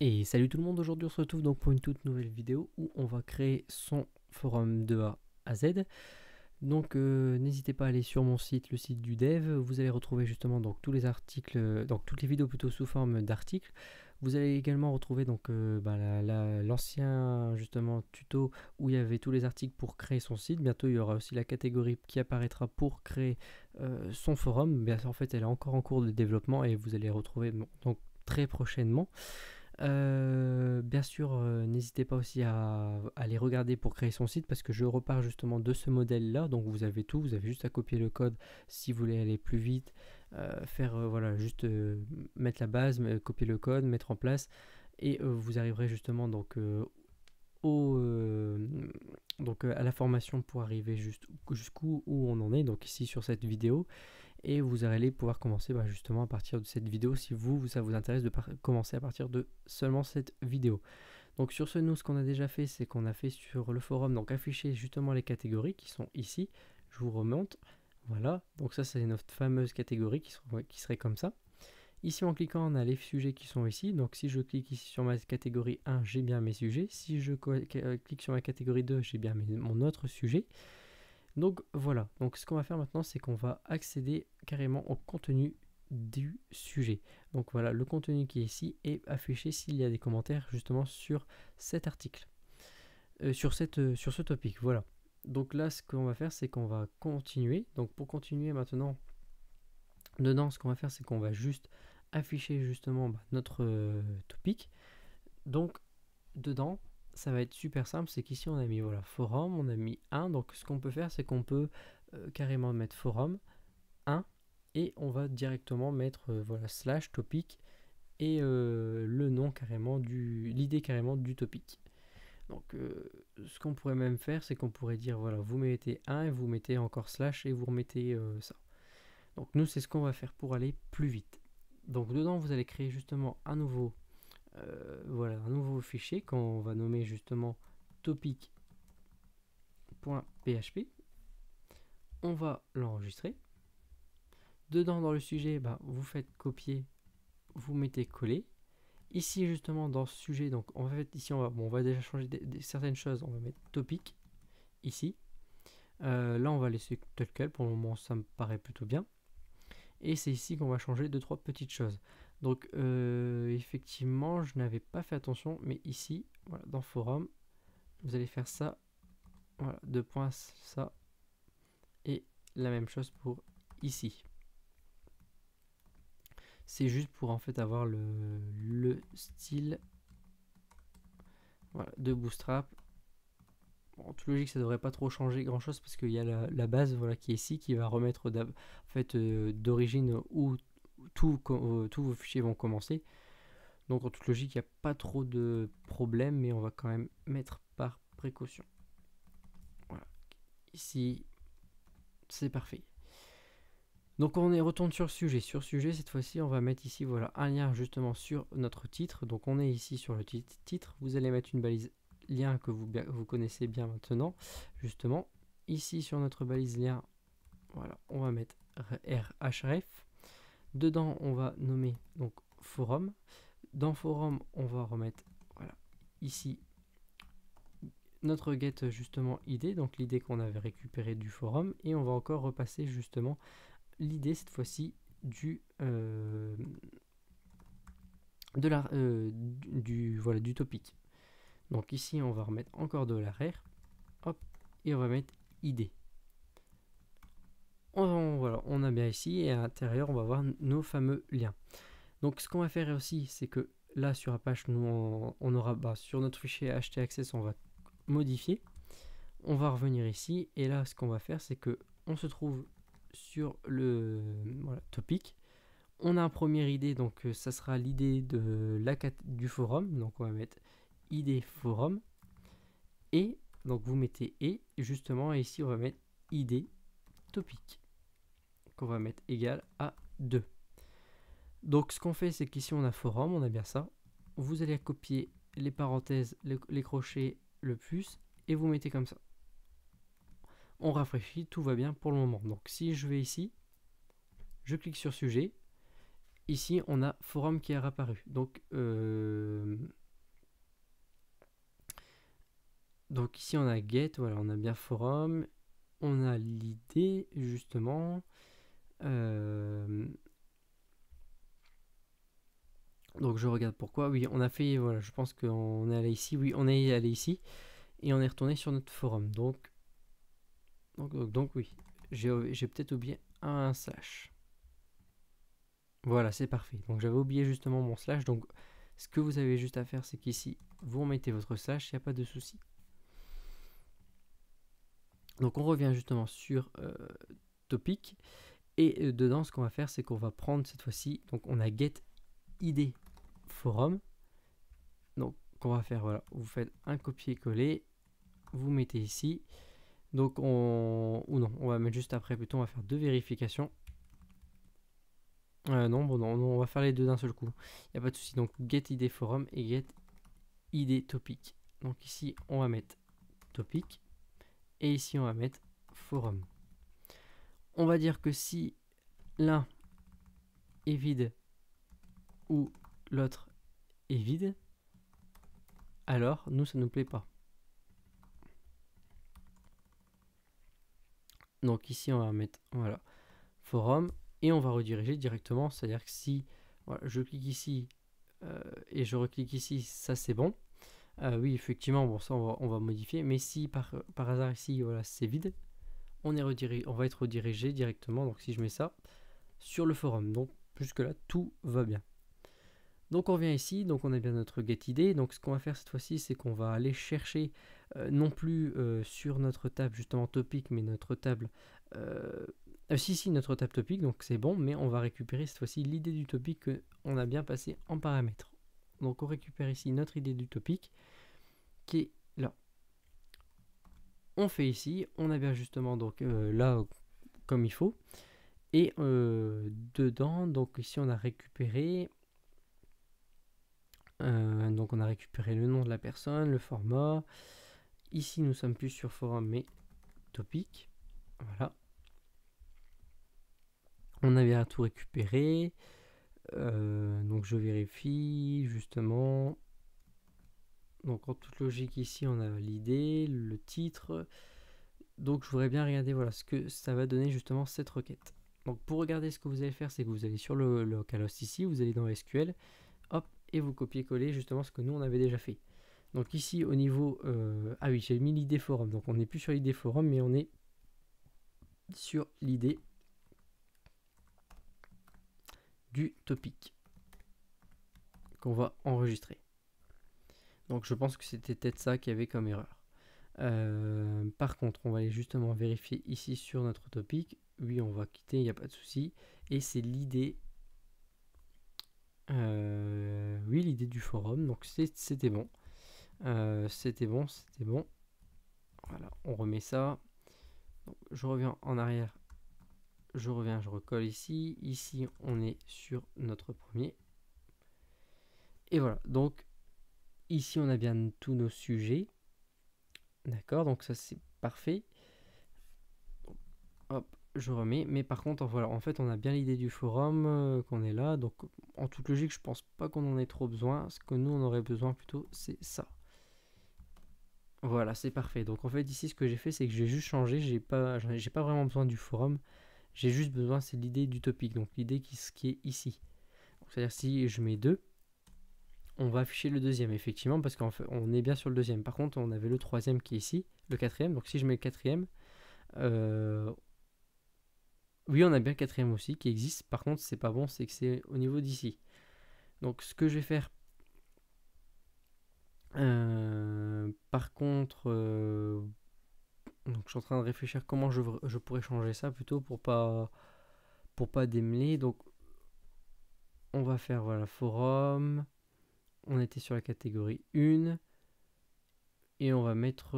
Et salut tout le monde, aujourd'hui on se retrouve donc pour une toute nouvelle vidéo où on va créer son forum de A à Z. Donc n'hésitez pas à aller sur mon site, le site du dev, vous allez retrouver justement donc tous les articles, donc toutes les vidéos plutôt sous forme d'articles. Vous allez également retrouver donc l'ancien justement tuto où il y avait tous les articles pour créer son site. Bientôt il y aura aussi la catégorie qui apparaîtra pour créer son forum. Bien sûr, en fait elle est encore en cours de développement et vous allez retrouver donc très prochainement. Bien sûr, n'hésitez pas aussi à aller regarder pour créer son site parce que je repars justement de ce modèle-là. Donc vous avez tout, vous avez juste à copier le code si vous voulez aller plus vite, faire voilà, juste mettre la base, copier le code, mettre en place et vous arriverez justement donc au, à la formation pour arriver jusqu'où où on en est. Donc ici sur cette vidéo et vous allez pouvoir commencer justement à partir de cette vidéo si ça vous intéresse de commencer à partir de seulement cette vidéo. Donc sur ce, nous ce qu'on a déjà fait, c'est qu'on a fait sur le forum donc afficher justement les catégories qui sont ici. Je vous remonte, voilà, donc ça c'est notre fameuse catégorie qui serait comme ça. Ici en cliquant on a les sujets qui sont ici, donc si je clique ici sur ma catégorie 1 j'ai bien mes sujets, si je clique sur ma catégorie 2 j'ai bien mon autre sujet. Donc voilà, donc ce qu'on va faire maintenant, c'est qu'on va accéder carrément au contenu du sujet. Donc voilà, le contenu qui est ici est affiché s'il y a des commentaires justement sur cet article, sur ce topic. Voilà. Donc là, ce qu'on va faire, c'est qu'on va continuer. Donc pour continuer maintenant, dedans, ce qu'on va faire, c'est qu'on va juste afficher justement notre topic. Donc dedans, ça va être super simple, c'est qu'ici on a mis voilà, forum, on a mis 1, donc ce qu'on peut faire c'est qu'on peut carrément mettre forum 1 et on va directement mettre voilà, slash topic et le nom carrément l'idée carrément du topic. Donc ce qu'on pourrait même faire c'est qu'on pourrait dire voilà, vous mettez 1 et vous mettez encore slash et vous remettez ça. Donc nous c'est ce qu'on va faire pour aller plus vite. Donc dedans vous allez créer justement un nouveau voilà, un nouveau fichier qu'on va nommer justement topic.php. On va l'enregistrer. Dedans, dans le sujet, vous faites copier, vous mettez coller. Ici, justement, dans ce sujet, donc en fait, ici, on va déjà changer certaines choses. On va mettre topic ici. Là, on va laisser tel quel. Pour le moment, ça me paraît plutôt bien. Et c'est ici qu'on va changer 2-3 petites choses. Donc effectivement, je n'avais pas fait attention, mais ici, voilà, dans forum, vous allez faire ça, voilà, 2 points, ça, et la même chose pour ici. C'est juste pour en fait avoir le style voilà, de Bootstrap. En toute logique, ça devrait pas trop changer grand chose parce qu'il y a la base voilà, qui est ici qui va remettre en fait, d'origine où tous vos fichiers vont commencer. Donc en toute logique, il n'y a pas trop de problème, mais on va quand même mettre par précaution. Voilà. Ici, c'est parfait. Donc on retourne sur sujet. Sur sujet, cette fois-ci, on va mettre ici voilà, un lien justement sur notre titre. Donc on est ici sur le titre. Vous allez mettre une balise lien que vous connaissez bien maintenant. Justement, ici sur notre balise lien, voilà, on va mettre href. Dedans, on va nommer donc forum. Dans forum, on va remettre voilà, ici notre get justement idée, donc l'idée qu'on avait récupérée du forum, et on va encore repasser justement l'idée cette fois-ci du voilà, du topic. Donc ici on va remettre encore de l'arrière, hop, et on va mettre id. Voilà, on a bien ici, et à l'intérieur on va voir nos fameux liens. Donc ce qu'on va faire aussi, c'est que là sur Apache, nous on aura sur notre fichier htaccess, on va modifier. On va revenir ici, et là ce qu'on va faire, c'est que on se trouve sur le voilà, topic. On a un premier idée, donc ça sera l'idée du forum. Donc on va mettre id forum. Et donc vous mettez et justement, et ici on va mettre id topic. Qu'on va mettre égal à 2. Donc ce qu'on fait, c'est qu'ici on a forum, on a bien ça. Vous allez copier les parenthèses, les crochets, le plus, et vous mettez comme ça. On rafraîchit, tout va bien pour le moment. Donc si je vais ici, je clique sur sujet. Ici, on a forum qui est apparu. Donc, Donc ici on a get, voilà, on a bien forum, on a l'idée justement. Donc je regarde pourquoi. Oui, on a fait, voilà, je pense qu'on est allé ici. Oui, on est allé ici et on est retourné sur notre forum. Donc oui, j'ai peut-être oublié un slash. Voilà, c'est parfait. Donc j'avais oublié justement mon slash. Donc ce que vous avez juste à faire, c'est qu'ici, vous remettez votre slash, il n'y a pas de souci. Donc on revient justement sur topic. Et dedans, ce qu'on va faire, c'est qu'on va prendre cette fois-ci, donc on a get id forum. Donc qu'on va faire, voilà, vous faites un copier-coller, vous mettez ici. Donc on va mettre juste après, plutôt on va faire deux vérifications. Non, on va faire les deux d'un seul coup. Il n'y a pas de souci. Donc get id forum et get id topic. Donc ici on va mettre topic et ici on va mettre forum. On va dire que si l'un est vide ou l'autre est vide, alors nous ça ne nous plaît pas. Donc ici on va mettre voilà forum et on va rediriger directement, c'est-à-dire que si voilà, je clique ici et je reclique ici, ça c'est bon. Oui effectivement, bon ça on va modifier, mais si par hasard ici voilà c'est vide, on va être redirigé directement, donc si je mets ça sur le forum, donc jusque là tout va bien. Donc on revient ici, donc on a bien notre getID. Donc ce qu'on va faire cette fois-ci, c'est qu'on va aller chercher non plus sur notre table justement topic, mais notre table notre table topic, donc c'est bon, mais on va récupérer cette fois-ci l'idée du topic qu'on a bien passé en paramètres. Donc on récupère ici notre idée du topic qui est là. On fait ici, on a bien justement donc là comme il faut. Et dedans, donc ici on a récupéré donc on a récupéré le nom de la personne, le format. Ici nous sommes plus sur forum mais topic. Voilà. On a bien tout récupéré. Donc je vérifie justement. Donc en toute logique ici on a l'idée, le titre. Donc je voudrais bien regarder voilà ce que ça va donner justement cette requête. Donc pour regarder ce que vous allez faire, c'est que vous allez sur le localhost ici, vous allez dans SQL, hop, et vous copiez-coller justement ce que nous on avait déjà fait. Donc ici au niveau... ah oui, j'ai mis l'idée forum, donc on n'est plus sur l'idée forum, mais on est sur l'idée du topic qu'on va enregistrer. Donc je pense que c'était peut-être ça qu'il y avait comme erreur. Par contre, on va aller justement vérifier ici sur notre topic. Oui, on va quitter, il n'y a pas de souci. Et c'est l'idée... oui, l'idée du forum, donc c'était bon. C'était bon. Voilà, on remet ça. Donc, je reviens en arrière. Je recolle ici. Ici, on est sur notre premier. Et voilà, donc ici, on a bien tous nos sujets. D'accord, donc ça c'est parfait. Hop, je remets. Mais par contre, voilà, en fait, on a bien l'idée du forum qu'on est là. Donc, en toute logique, je pense pas qu'on en ait trop besoin. Ce que nous, on aurait besoin plutôt, c'est ça. Voilà, c'est parfait. Donc en fait ici ce que j'ai fait c'est que j'ai juste changé, j'ai pas vraiment besoin du forum, j'ai juste besoin c'est l'idée du topic, donc l'idée qui est ici. C'est-à-dire si je mets 2, on va afficher le deuxième effectivement parce qu'en fait on est bien sur le deuxième. Par contre on avait le troisième qui est ici, le quatrième, donc si je mets le quatrième, oui on a bien le quatrième aussi qui existe, par contre c'est pas bon, c'est que c'est au niveau d'ici. Donc ce que je vais faire par contre donc je suis en train de réfléchir comment je pourrais changer ça plutôt pour pas démêler. Donc on va faire voilà forum. On était sur la catégorie 1 et on va mettre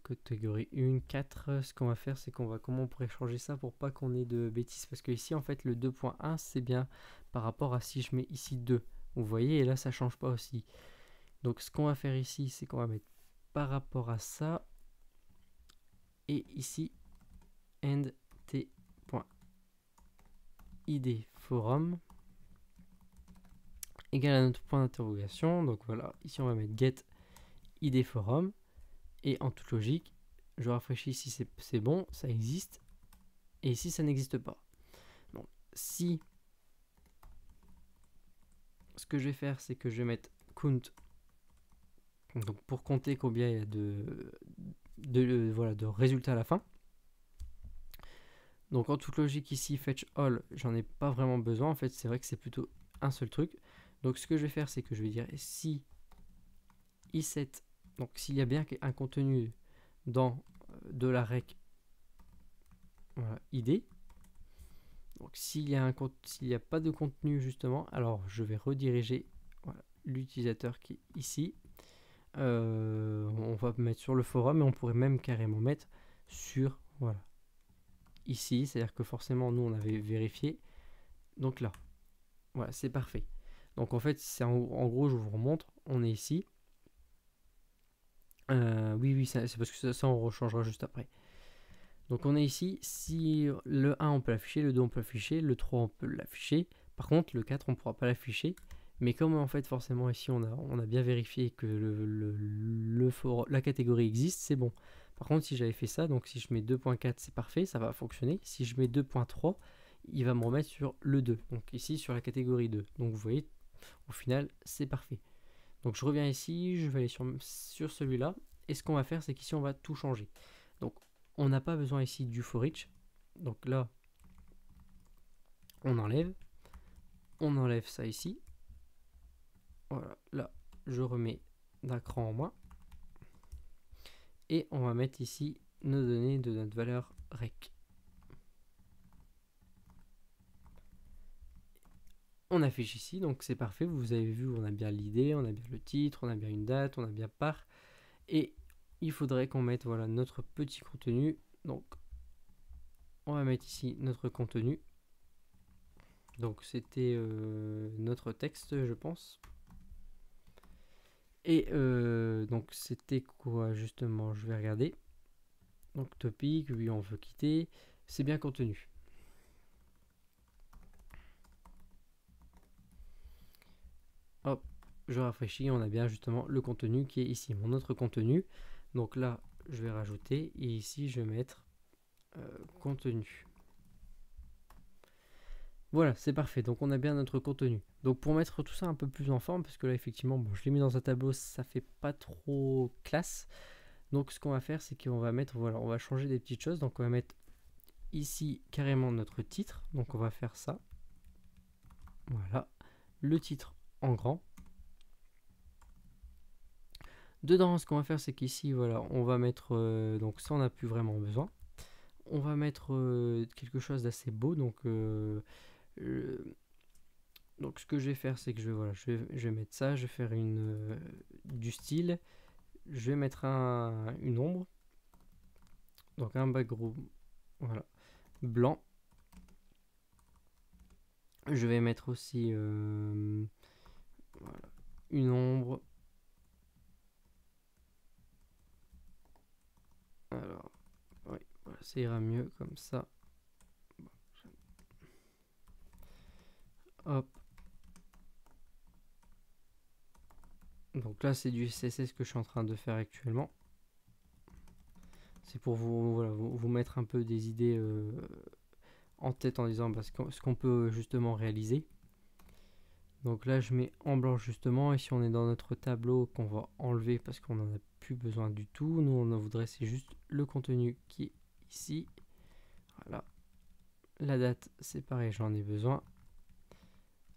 catégorie 1 4. Ce qu'on va faire c'est comment on pourrait changer ça pour pas qu'on ait de bêtises parce que ici en fait le 2.1 c'est bien par rapport à si je mets ici 2. Vous voyez et là ça change pas aussi. Donc ce qu'on va faire ici c'est qu'on va mettre par rapport à ça et ici end t.id forum égale à notre point d'interrogation. Donc voilà, ici on va mettre get ID forum, et en toute logique, je rafraîchis si c'est bon, ça existe, et ici ça n'existe pas. Donc si ce que je vais faire, c'est que je vais mettre count, donc pour compter combien il y a de résultats à la fin. Donc en toute logique ici, fetch all, j'en ai pas vraiment besoin, en fait c'est vrai que c'est plutôt un seul truc. Donc ce que je vais faire, c'est que je vais dire si i7, donc s'il y a bien un contenu dans de la rec, voilà, id. Donc s'il y a pas de contenu justement, alors je vais rediriger voilà, l'utilisateur qui est ici. On va mettre sur le forum, et on pourrait même carrément mettre sur voilà ici, c'est-à-dire que forcément nous on avait vérifié. Donc là, voilà, c'est parfait. Donc en fait, c'est en gros, je vous remontre, on est ici. Oui, c'est parce que ça on rechangera juste après. Donc on est ici, si le 1 on peut l'afficher, le 2 on peut l'afficher, le 3 on peut l'afficher. Par contre, le 4 on ne pourra pas l'afficher. Mais comme en fait forcément ici on a bien vérifié que la catégorie existe, c'est bon. Par contre, si j'avais fait ça, donc si je mets 2.4, c'est parfait, ça va fonctionner. Si je mets 2.3, il va me remettre sur le 2, donc ici sur la catégorie 2. Donc vous voyez, au final, c'est parfait. Donc je reviens ici, je vais aller sur celui-là, et ce qu'on va faire, c'est qu'ici on va tout changer. Donc on n'a pas besoin ici du for each, donc là, on enlève ça ici. Voilà, là, je remets d'un cran en moins. Et on va mettre ici nos données de notre valeur rec. On affiche ici, donc c'est parfait. Vous avez vu, on a bien l'idée, on a bien le titre, on a bien une date, on a bien par. Et il faudrait qu'on mette voilà, notre petit contenu. Donc, on va mettre ici notre contenu. Donc, c'était notre texte, je pense. Et donc, c'était quoi justement? Je vais regarder. Donc, topic, oui, on veut quitter. C'est bien contenu. Hop, je rafraîchis, on a bien justement le contenu qui est ici, mon autre contenu. Donc là, je vais rajouter, et ici, je vais mettre contenu. Voilà, c'est parfait. Donc on a bien notre contenu. Donc pour mettre tout ça un peu plus en forme, parce que là, effectivement, bon, je l'ai mis dans un tableau, ça fait pas trop classe. Donc ce qu'on va faire, c'est qu'on va mettre, voilà, on va changer des petites choses. Donc on va mettre ici carrément notre titre. Donc on va faire ça. Voilà, le titre en grand. Dedans, ce qu'on va faire, c'est qu'ici, voilà, on va mettre, donc ça, on n'a plus vraiment besoin. On va mettre quelque chose d'assez beau, donc ce que je vais faire, c'est que je vais mettre ça, je vais faire du style, je vais mettre une ombre, donc un background, voilà, blanc. Je vais mettre aussi voilà, une ombre. Alors, oui, voilà, ça ira mieux comme ça. Hop. Donc là, c'est du CSS que je suis en train de faire actuellement. C'est pour vous, voilà, vous mettre un peu des idées en tête en disant ce qu'on peut justement réaliser. Donc là, je mets en blanc justement. Et si on est dans notre tableau qu'on va enlever parce qu'on n'en a plus besoin du tout, nous on en voudrait, c'est juste le contenu qui est ici. Voilà. La date, c'est pareil, j'en ai besoin.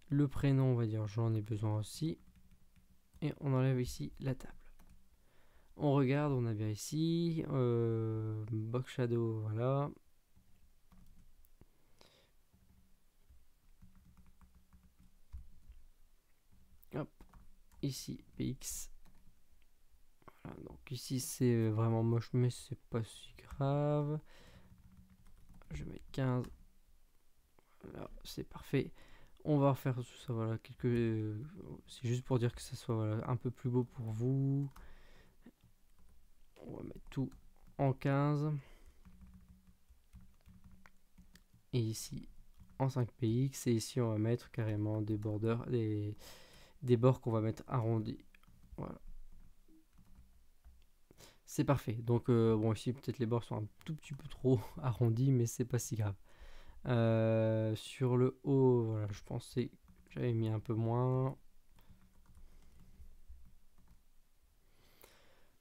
Le prénom, on va dire, j'en ai besoin aussi. Et on enlève ici la table. On regarde, on a bien ici. Box Shadow, voilà. Hop, ici, PX. Voilà, donc ici, c'est vraiment moche, mais c'est pas si grave. Je mets 15. Voilà, c'est parfait. On va refaire tout ça, voilà, c'est juste pour dire que ça soit voilà, un peu plus beau pour vous. On va mettre tout en 15. Et ici en 5px. Et ici on va mettre carrément des borders, des bords qu'on va mettre arrondis. Voilà. C'est parfait. Donc bon, ici peut-être les bords sont un tout petit peu trop arrondis, mais c'est pas si grave. Sur le haut, voilà, je pensais que j'avais mis un peu moins.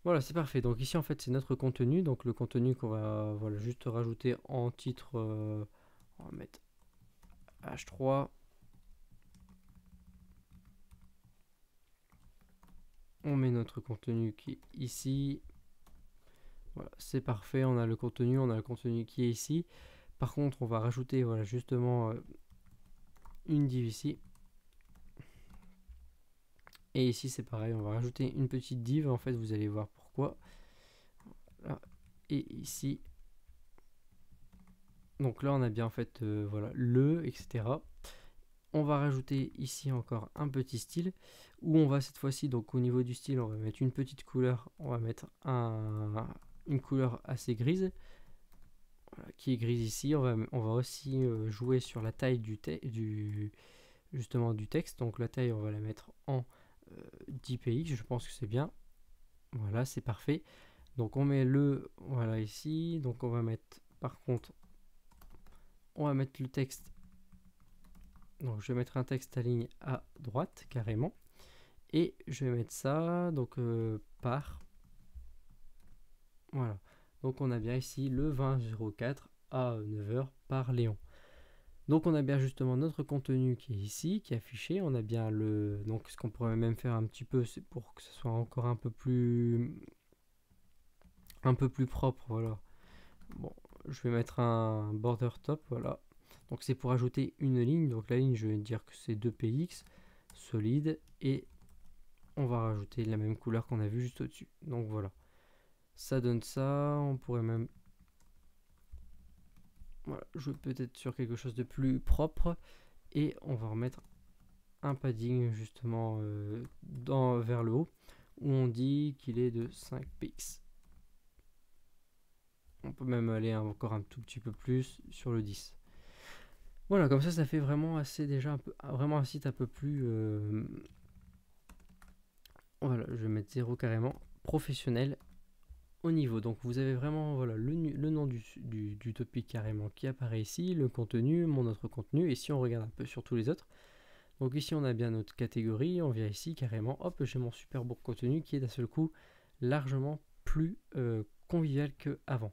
Voilà, c'est parfait. Donc ici en fait c'est notre contenu. Donc le contenu qu'on va voilà, juste rajouter en titre. On va mettre H3. On met notre contenu qui est ici. Voilà, c'est parfait. On a le contenu qui est ici. Par contre, on va rajouter voilà, justement une div ici. Et ici, c'est pareil. On va rajouter une petite div. En fait, vous allez voir pourquoi. Voilà. Et ici. Donc là, on a bien en fait voilà, le, etc. On va rajouter ici encore un petit style où on va cette fois-ci, donc au niveau du style, on va mettre une petite couleur. On va mettre une couleur assez grise. Voilà, qui est grise ici. On va aussi jouer sur la taille justement du texte. Donc la taille, on va la mettre en 10 px, je pense que c'est bien. Voilà, c'est parfait. Donc on met le, voilà ici. Donc on va mettre, par contre, on va mettre le texte. Donc je vais mettre un texte à ligne à droite, carrément. Et je vais mettre ça, donc par. Voilà. Donc on a bien ici le 2004 à 9h par Léon. Donc on a bien justement notre contenu qui est ici, qui est affiché. On a bien le... Donc ce qu'on pourrait même faire un petit peu, c'est pour que ce soit encore un peu plus propre, voilà. Bon, je vais mettre un border top, voilà. Donc c'est pour ajouter une ligne. Donc la ligne, je vais dire que c'est 2px, solide. Et on va rajouter la même couleur qu'on a vu juste au-dessus. Donc voilà. Ça donne ça. On pourrait même... Voilà, je vais peut-être sur quelque chose de plus propre. Et on va remettre un padding justement vers le haut où on dit qu'il est de 5 px. On peut même aller encore un tout petit peu plus sur le 10. Voilà, comme ça fait vraiment assez déjà vraiment un site un peu plus voilà, je vais mettre 0 carrément professionnel au niveau. Donc vous avez vraiment voilà, le nom du topic carrément qui apparaît ici, le contenu, mon autre contenu, et si on regarde un peu sur tous les autres. Donc ici on a bien notre catégorie, on vient ici carrément, hop, j'ai mon super beau contenu qui est d'un seul coup largement plus convivial qu'avant.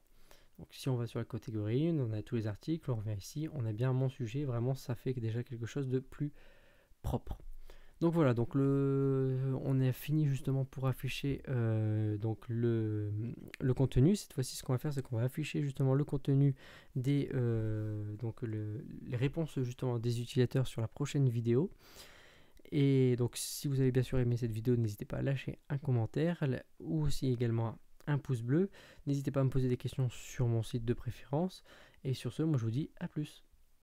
Donc si on va sur la catégorie, on a tous les articles, on revient ici, on a bien mon sujet, vraiment ça fait déjà quelque chose de plus propre. Donc voilà, donc on est fini justement pour afficher donc le contenu. Cette fois-ci, ce qu'on va faire, c'est qu'on va afficher justement le contenu des donc les réponses justement des utilisateurs sur la prochaine vidéo. Et donc si vous avez bien sûr aimé cette vidéo, n'hésitez pas à lâcher un commentaire ou aussi également un pouce bleu. N'hésitez pas à me poser des questions sur mon site de préférence. Et sur ce, moi je vous dis à plus.